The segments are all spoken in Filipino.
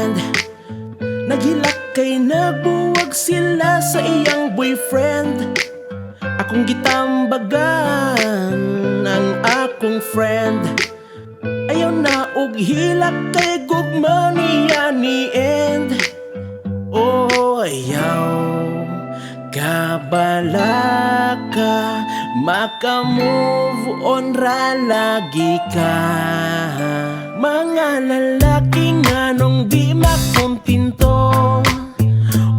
friend. Naghilak kay nagbuwag sila sa iyang boyfriend. Akong gitambagan ang akong friend. Ayaw na og hilak kay gugma niya ni end. Oh, ayaw kabala ka, maka-move on ra lagi ka. Mga lalaki nga nung di makontento,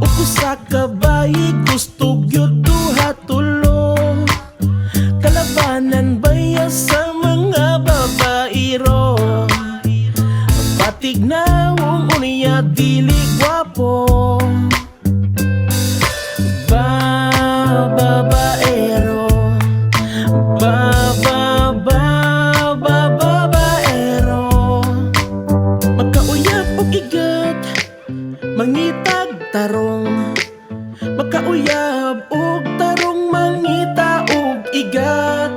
uko sa kabayi gusto gyud duha tulo. Kalabanan baya sa mga babairo, batig na unya dili gwapo. Babaero, babaero, makauyab og igat, mangitag tarong. Makauyab og tarong, mangita og igat.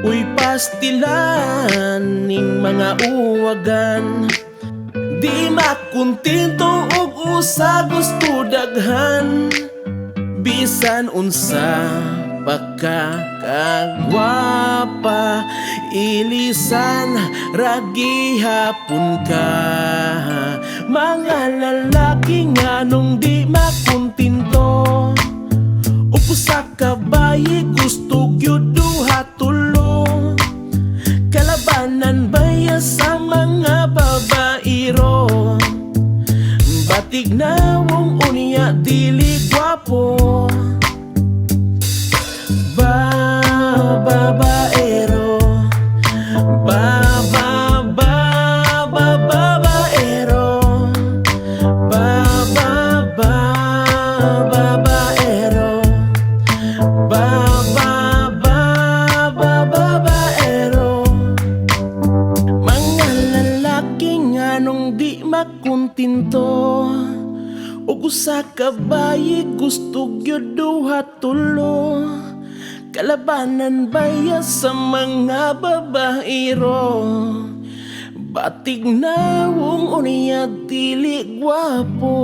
Uy pastilan ning mga uwagan, di makontento og usa gusto daghan. Bisan unsa pagkakagwapa, ilisan ragi hapon ka. Mga lalaki nga nung di makontento, upo sa kabayi gusto gyud duha tulo. Kalabanan baya sa mga babairo, batig na unya dili gwapo. Babaero, babaero, babaero, babaero. Mga lalaki nga nung di makontento, ug usa ka bayi gusto gyud duha tulo. Kalabanan baya sa mga babairo, batig na unya dili gwapo.